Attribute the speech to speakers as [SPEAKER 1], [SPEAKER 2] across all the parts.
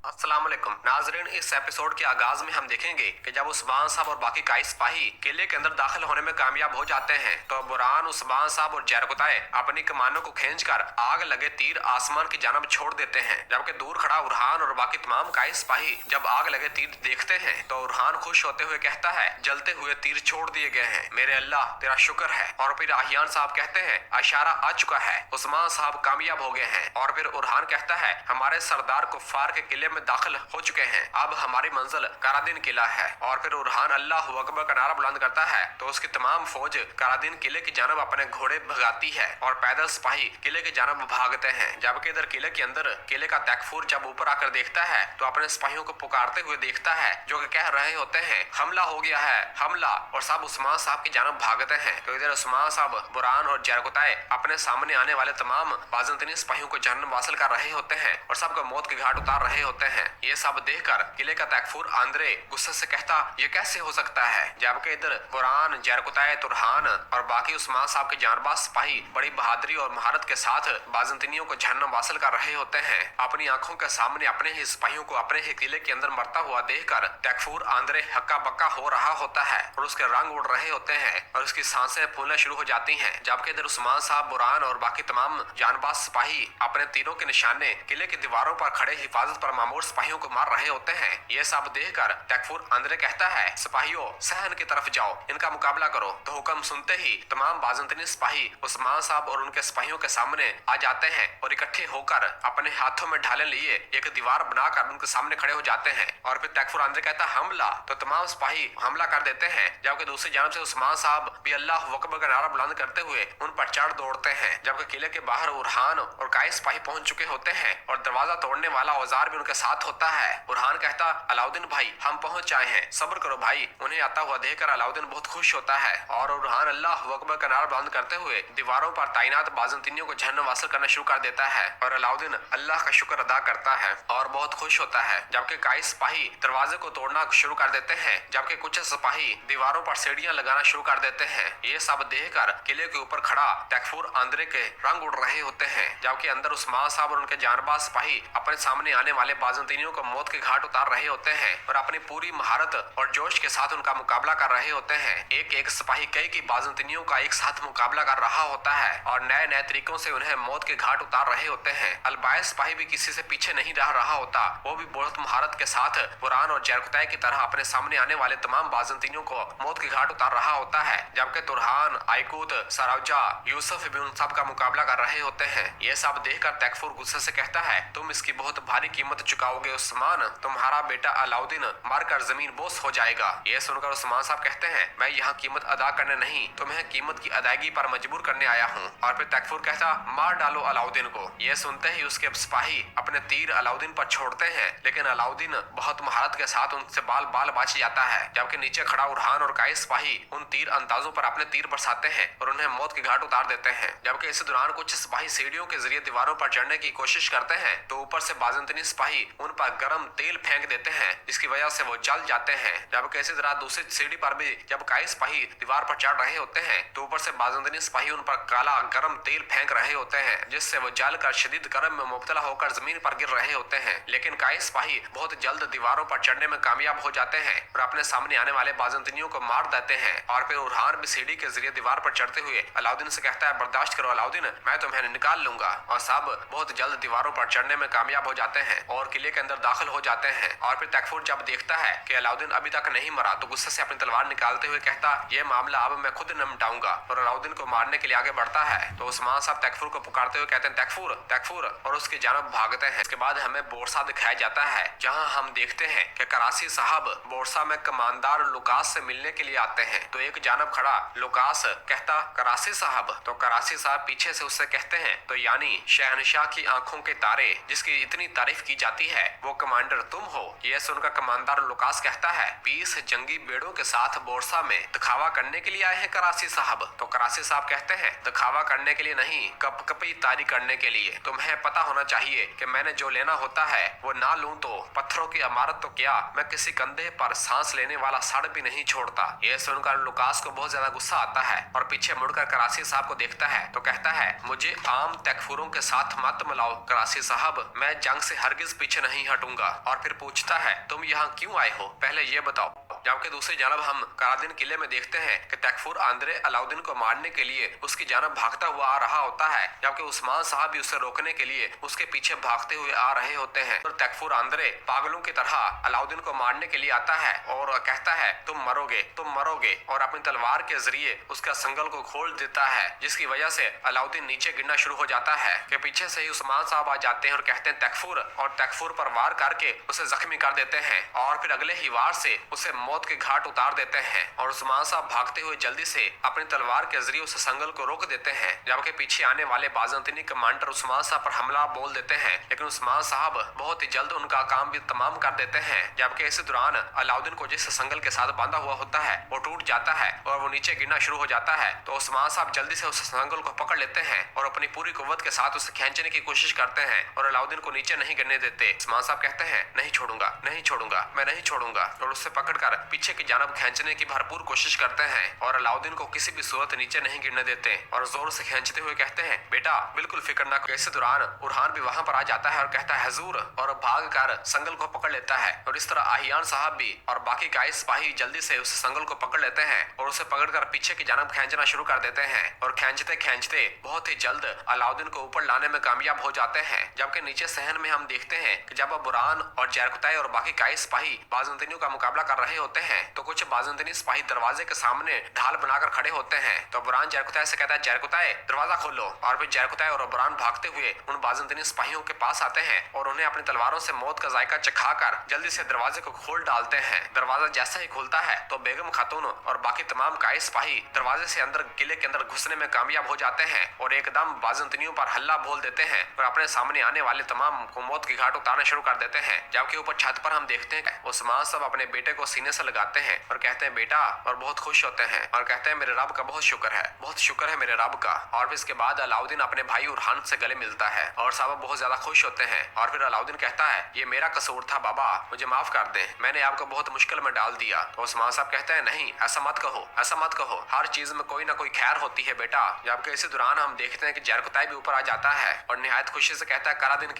[SPEAKER 1] अस्सलाम वालेकुम नाजरीन, इस एपिसोड के आगाज में हम देखेंगे कि जब उस्मान साहब और बाकी काई सिपाही किले के अंदर दाखिल होने में कामयाब हो जाते हैं तो बुरहान, उस्मान साहब और जरकुताए अपनी कमानों को खींचकर आग लगे तीर आसमान की जानब छोड़ देते हैं। जबकि दूर खड़ा उरहान और बाकी तमाम काई सिपाही जब आग लगे तीर देखते हैं तो उरहान खुश होते हुए कहता है, जलते हुए तीर छोड़ दिए गए हैं, मेरे अल्लाह तेरा शुक्र है। और फिर आहियान साहब कहते हैं, इशारा आ चुका है, उस्मान साहब कामयाब हो गए हैं। और फिर उरहान कहता है, हमारे सरदार कुफ्फार के किले में दाखिल हो चुके हैं, अब हमारी मंजिल करादीन किला है। और फिर उरहान अल्लाह अकबर का नारा बुलंद करता है तो उसकी तमाम फौज करादीन किले की जानब अपने घोड़े भगाती है और पैदल सिपाही किले की जानब भागते हैं। जबकि इधर किले के अंदर किले का तकफूर जब ऊपर आकर देखता है तो अपने सिपाहियों को पुकारते हुए देखता है जो कि कह रहे होते हैं, हमला हो गया है, हमला। और सब उस्मान साहब की जानब भागते हैं तो इधर उस्मान साहब, बुरहान और जरकुताए अपने सामने आने वाले तमाम बाज़ंतीनी सिपाहियों को जहन्नम वासिल कर रहे होते हैं और सबको मौत के घाट उतार रहे होते हैं। ये सब देखकर किले का तकफूर आंद्रे गुस्से से कहता, ये कैसे हो सकता है। जबकि इधर बुरहान, जरकुताए, तुरहान और बाकी उस्मान साहब के जानबाज सिपाही बड़ी बहादुरी और महारत के साथ बाज़ंतीनियों को जहन्नम वासिल कर रहे होते हैं। अपनी आंखों के सामने अपने ही सिपाहियों को अपने ही किले के अंदर मरता हुआ देखकर तकफूर आंद्रे हक्का बक्का हो रहा होता है और उसके रंग उड़ रहे होते हैं और उसकी सांसें फूलना शुरू हो जाती हैं। जबकि इधर उस्मान साहब, बुरहान और बाकी तमाम जानबाज सिपाही अपने तीरों के निशाने किले की दीवारों पर खड़े हिफाजत पर मामूर सिपाहियों को मार रहे होते हैं। ये सब देखकर तकफूर आंद्रे कहता है, सिपाहियों सहन की तरफ जाओ, इनका मुकाबला करो। तो हुक्म सुनते ही तमाम बाज़ंतीनी सिपाही उस्मान साहब और उनके सिपाहियों के सामने आ जाते हैं और इकट्ठे होकर अपने हाथों में ढाले लिए एक दीवार बनाकर उनके सामने खड़े हो जाते हैं। और फिर तकफूर आंद्रे कहता है, हमला। तो तमाम सिपाही हमला कर देते हैं। जबकि दूसरी जानब से उस्मान साहब भी अल्लाह अकबर का नारा बुलंद करते हुए उन पर चढ़ दौड़ते हैं। जबकि किले के बाहर उरहान और काई सिपाही पहुंच चुके होते हैं और दरवाजा तोड़ने वाला औजार भी उनके साथ होता है। उरहान कहता, अलाउद्दीन भाई हम पहुंच आए हैं, सब्र करो भाई। उन्हें आता हुआ देखकर अलाउद्दीन बहुत खुश होता है और उरहान अल्लाह अकबर का नारा बुलंद करते हुए दीवारों पर तैनात बाज़ंतीनियों को जहन्नम वासिल करना शुरू कर देता है और अलाउद्दीन अल्लाह का शुक्र अदा करता है और बहुत खुश होता है। जबकि काई सिपाही दरवाजे को तोड़ना शुरू कर देते हैं, जबकि कुछ सिपाही दीवारों पर सीढ़ियां लगाना शुरू कर देते हैं। ये सब देखकर किले के ऊपर खड़ा तकफूर आंद्रे के रंग उड़ रहे होते हैं। जबकि अंदर उस्मान साहब और उनके जानबाज सिपाही अपने सामने आने वाले बाज़ंतीनियों को मौत के घाट उतार रहे होते हैं और अपनी पूरी महारत और जोश के साथ उनका मुकाबला कर रहे होते हैं। एक एक सिपाही कई की बाज़ंतीनियों का एक साथ मुकाबला कर रहा होता है और नए नए तरीकों से उन्हें मौत के घाट उतार रहे होते हैं। अलबायस सिपाही भी किसी से पीछे नहीं रह रहा होता, वो भी बहुत महारत के साथ बुरहान और जरकुताए की तरह अपने सामने आने वाले तमाम बाज़ंतीनियों को मौत के घाट उतार रहा होता है। जबकि तुरहान, आयकूत, सरावजा, यूसुफ भी उन सब का मुकाबला कर रहे होते हैं। ये सब देखकर तकफूर गुस्से से कहता है, तुम इसकी बहुत भारी कीमत चुकाओगे उस्मान, तुम्हारा बेटा अलाउद्दीन मारकर जमीन बोस हो जाएगा। ये सुनकर उस्मान साहब कहते हैं, मैं यहाँ कीमत अदा करने नहीं, तुम्हें कीमत की अदायगी पर मजबूर करने आया हूँ। और फिर तकफूर कहता, मार डालो अलाउद्दीन को। ये सुनते ही उसके सिपाही अपने तीर अलाउद्दीन पर छोड़ते हैं, लेकिन अलाउद्दीन बहुत महारत के साथ उनसे बाल बाल बच जाता है। जबकि नीचे खड़ा उरहान और काई सिपाही उन तीर अंदाजों पर अपने तीर बरसाते हैं और उन्हें मौत के घाट उतार देते हैं। जबकि इस दौरान कुछ सिपाही सीढ़ियों के जरिए दीवारों पर चढ़ने की कोशिश करते हैं तो ऊपर से बाज़ंतीनी सिपाही उन पर गर्म तेल फेंक देते हैं, जिसकी वजह से वो जल जाते हैं। जबकि इसी तरह दूसरी सीढ़ी पर भी जब काई सिपाही दीवार पर चढ़ रहे होते हैं तो ऊपर से बाज़ंतीनी सिपाही उन पर काला गर्म तेल फेंक रहे होते हैं, जिससे वो जल कर शदीद गर्म में मुब्तला होकर जमीन पर गिर रहे होते हैं। लेकिन काई सिपाही बहुत जल्द दीवारों पर चढ़ने में कामयाब हो जाते हैं और अपने सामने आने वाले बाज़ंतीनियों को मार देते हैं। और फिर उरहान भी सीढ़ी के जरिए दीवार पर चढ़ते हुए अलाउद्दीन से कहता है, बर्दाश्त करो अलाउद्दीन, मैं तुम्हें निकाल लूंगा। और सब बहुत जल्द दीवारों पर चढ़ने में कामयाब हो जाते हैं और किले के अंदर दाखिल हो जाते हैं। और फिर तकफूर जब देखता है कि अलाउद्दीन अभी तक नहीं मरा तो गुस्से से अपनी तलवार निकालते हुए कहता, ये मामला अब मैं खुद निपटाऊंगा। और अलाउद्दीन को मारने के लिए आगे बढ़ता है तो उस्मान साहब तकफूर को पुकारते हुए कहते हैं, तकफूर तकफूर, और उसकी जानब भागते हैं। इसके बाद हमें बोरसा दिखाया जाता है जहाँ हम देखते हैं कि करासी साहब बोरसा में कमांडर लुकास से मिलने के लिए आते हैं। तो एक जानब खड़ा लुकास कहता, करासी साहब। तो करासी साहब पीछे से उससे कहते हैं, तो यानी शहनशाह की आंखों के तारे जिसकी इतनी तारीफ की जाती है वो कमांडर तुम हो। यह सुनकर कमांडर लुकास कहता है, 20 जंगी बेड़ों के साथ बोरसा में दिखावा करने के लिए आए हैं करासी साहब। तो करासी साहब कहते हैं, दिखावा करने के लिए नहीं, कपकपी तारी करने के लिए। तुम्हें पता होना चाहिए कि मैंने जो लेना होता है वो ना लूं तो पत्थरों की इमारत तो क्या, मैं किसी कंधे पर सांस लेने वाला सड़ भी नहीं छोड़ता। यह सुनकर लुकास को बहुत ज्यादा गुस्सा आता है और पीछे मुड़कर करासी साहब को देखता है तो कहता है, मुझे आम तकफूरों के साथ मत मिलाओ करासी साहब, मैं जंग से हरगिज पीछे पीछे नहीं हटूंगा। और फिर पूछता है तुम यहाँ क्यों आए हो, पहले ये बताओ। जबकि दूसरी जानब हम करादीन किले में देखते हैं कि तैफूर आंद्रे अलाउद्दीन को मारने के लिए उसकी जानब भागता हुआ आ रहा होता है, जबकि उस्मान साहब भी उसे रोकने के लिए उसके पीछे भागते हुए आ रहे होते हैं। और तैफूर आंद्रे पागलों की तरह अलाउद्दीन को मारने के लिए आता है और कहता है तुम मरोगे, और अपनी तलवार के जरिए उसका संगल को खोल देता है, जिसकी वजह से अलाउद्दीन नीचे गिरना शुरू हो जाता है कि पीछे से ही उस्मान साहब आ जाते हैं और कहते हैं तैफूर, और तैफूर पर वार करके उसे जख्मी कर देते हैं और फिर अगले ही वार से उसे मौत के घाट उतार देते हैं। और उस्मान साहब भागते हुए जल्दी से अपनी तलवार के जरिए उस संगल को रोक देते हैं, जबकि पीछे आने वाले बाज़ंतीनी कमांडर उस्मान साहब पर हमला बोल देते हैं, लेकिन उस्मान साहब बहुत ही जल्द उनका काम भी तमाम कर देते हैं। जबकि इस दौरान अलाउद्दीन को जिस संगल के साथ बांधा हुआ होता है वो टूट जाता है और वो नीचे गिरना शुरू हो जाता है। तो उस्मान साहब जल्दी से उस संगल को पकड़ लेते हैं और अपनी पूरी कुव्वत के साथ उसे खींचने की कोशिश करते हैं और अलाउद्दीन को नीचे नहीं गिरने देते। उस्मान साहब कहते हैं नहीं छोड़ूंगा, मैं नहीं छोड़ूंगा, और उससे पकड़कर पीछे की जानब खींचने की भरपूर कोशिश करते हैं और अलाउद्दीन को किसी भी सूरत नीचे नहीं गिरने देते और जोर से खींचते हुए कहते हैं बेटा बिल्कुल फिक्र ना करो। इस दौरान उरहान भी वहां पर आ जाता है और कहता है हुजूर, और भाग कर संगल को पकड़ लेता है। और इस तरह आहियान साहब भी और बाकी काई सिपाही जल्दी से उस संगल को पकड़ लेते हैं और उसे पकड़कर पीछे की जानब खींचना शुरू कर देते हैं और खींचते खींचते बहुत ही जल्द अलाउद्दीन को ऊपर लाने में कामयाब हो जाते हैं। जबकि नीचे सहन में हम देखते हैं कि जब बुरहान और जरकुताई और बाकी काई सिपाही बाज़ंतीनियों का मुकाबला कर रहे होते हैं तो कुछ बाज़ंतीनी सिपाही दरवाजे के सामने ढाल बनाकर खड़े होते हैं। तो बुरहान जरकुताई से कहता है जरकुताई दरवाजा खोलो, और फिर जरकुताई और बुरहान भागते हुए उन बाज़ंतीनी सिपाहियों के पास आते हैं और उन्हें अपनी तलवारों से मौत का जायका चखाकर जल्दी से दरवाजे को खोल डालते हैं। दरवाजा जैसे ही खुलता है तो बेगम खातून और बाकी तमाम काई सिपाही दरवाजे से अंदर किले के अंदर घुसने में कामयाब हो जाते हैं और एकदम बाज़ंतीनियों पर हल्ला बोल देते हैं और अपने सामने आने वाले तमाम को मौत की घाट उतारना शुरू कर देते हैं। जबकि ऊपर छत पर हम देखते हैं उस्मान साहब अपने बेटे को सीने से लगाते हैं और कहते हैं बेटा, और बहुत खुश होते हैं और कहते हैं मेरे रब का बहुत शुक्र है मेरे रब का। और फिर इसके बाद अलाउद्दीन अपने भाई उरहान से गले मिलता है और साहब बहुत ज्यादा खुश होते हैं। और फिर अलाउद्दीन कहता है ये मेरा कसूर था बाबा, मुझे माफ कर दें, मैंने आपको बहुत मुश्किल में डाल दिया। तो उस्मान साहब कहते हैं नहीं, ऐसा मत कहो, हर चीज में कोई ना कोई खैर होती है बेटा। जबकि इसी दौरान हम देखते हैं कि जरकुताई भी ऊपर आ जाता है और निहायत खुशी से कहता है करादीन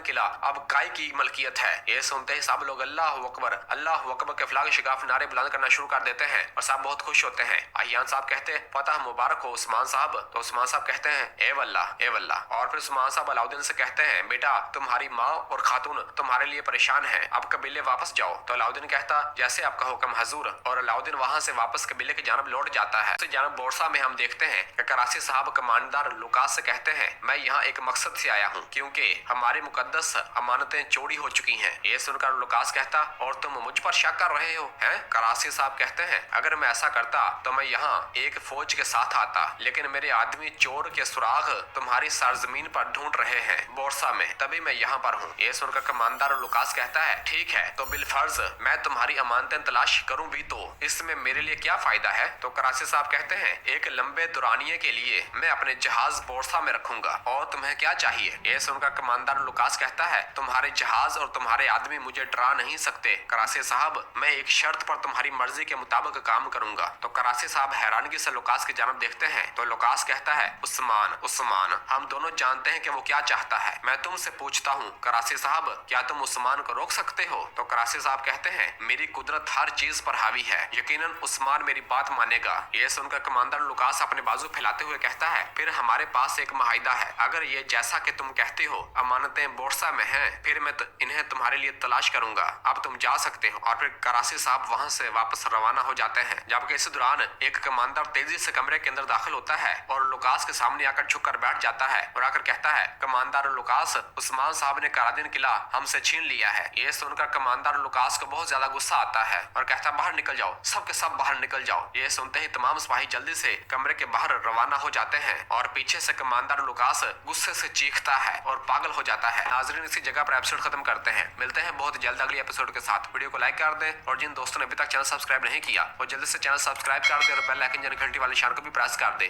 [SPEAKER 1] किला अब काई की मलकियत है। ये सुनते ही सब लोग अल्लाह अकबर के फलाग शिगाफ नारे बुलंद करना शुरू कर देते हैं और सब बहुत खुश होते हैं। आहियान साहब कहते हैं फतह मुबारक हो उस्मान साहब। तो उस्मान साहब कहते हैं ए वल्लाह। और फिर उस्मान साहब अलाउद्दीन से कहते हैं बेटा तुम्हारी माँ और खातून तुम्हारे लिए परेशान है, अब कबीले वापस जाओ। तो अलाउद्दीन कहता जैसे आपका हुक्म हजूर, और अलाउद्दीन वहां से वापस कबीले की जानब लौट जाता है। जानब बोरसा में हम देखते हैं कि कराची साहब कमांडर लुकास से कहते हैं मैं यहाँ एक मकसद से आया हूँ क्योंकि हमारी मुकद्दस अमानतें चोरी हो चुकी हैं। ये सुनकर लुकास कहता और तुम मुझ पर शक कर रहे हो हैं? कराची साहब कहते हैं अगर मैं ऐसा करता तो मैं यहाँ एक फौज के साथ आता, लेकिन मेरे आदमी चोर के सुराग तुम्हारी सरजमीन पर ढूंढ रहे हैं बोरसा में, तभी मैं यहाँ पर हूँ। ये सुनकर कमांडर लुकास कहता है ठीक है तो बिलफर्ज मैं तुम्हारी अमानतें तलाश करूँ भी तो इसमें मेरे लिए क्या फायदा है? तो कराची साहब कहते हैं एक लंबे दुरानिये के लिए मैं अपने जहाज बोरसा में रखूंगा, और तुम्हें क्या चाहिए? ये सुनकर कमांडर लुकास कहता है तुम्हारे जहाज और तुम्हारे आदमी मुझे डरा नहीं सकते कराची साहब, मैं एक शर्त पर तुम्हारी मर्जी के मुताबिक काम करूंगा। तो कराची साहब हैरानगी से लुकास की जानब देखते हैं तो लुकास कहता है उस्मान हम दोनों जानते हैं कि वो क्या चाहता है, मैं तुमसे पूछता हूँ कराची साहब क्या तुम उस्मान को रोक सकते हो? तो कराची साहब कहते हैं मेरी कुदरत हर चीज पर हावी है, यकीनन उस्मान मेरी बात मानेगा। ये सुनकर कमांडर लुकास अपने बाजू फैलाते हुए कहता है फिर हमारे पास एक माहिदा है, अगर ये जैसा कि तुम कहते हो अमानतें बोरसा में हैं फिर मैं इन्हें तुम्हारे लिए तलाश करूंगा, अब तुम जा सकते हो। और फिर कराची साहब वहां से वापस रवाना हो जाते हैं। जबकि इस दौरान एक कमांडर तेजी से कमरे के अंदर दाखिल होता है और लुकास के सामने आकर झुककर बैठ जाता है और आकर कहता है कमांडर लुकास उस्मान साहब ने करादीन किला हमसे छीन लिया है। ये सुनकर कमांडर लुकास को बहुत ज्यादा गुस्सा आता है और कहता है बाहर निकल जाओ, सबके सब बाहर निकल जाओ। ये सुनते ही तमाम सिपाही जल्दी से कमरे के बाहर रवाना हो जाते हैं और पीछे से कमांडर लुकास गुस्से से चीखता है और पागल हो जाता है। नाज़रीन इसी जगह पर एपिसोड खत्म करते हैं, मिलते हैं बहुत जल्द अगली एपिसोड के साथ। वीडियो को लाइक कर दें और जिन दोस्तों ने अभी तक चैनल सब्सक्राइब नहीं किया वो जल्दी से चैनल सब्सक्राइब कर दें और बेल आइकन घंटी वाले निशान को भी प्रेस कर दें।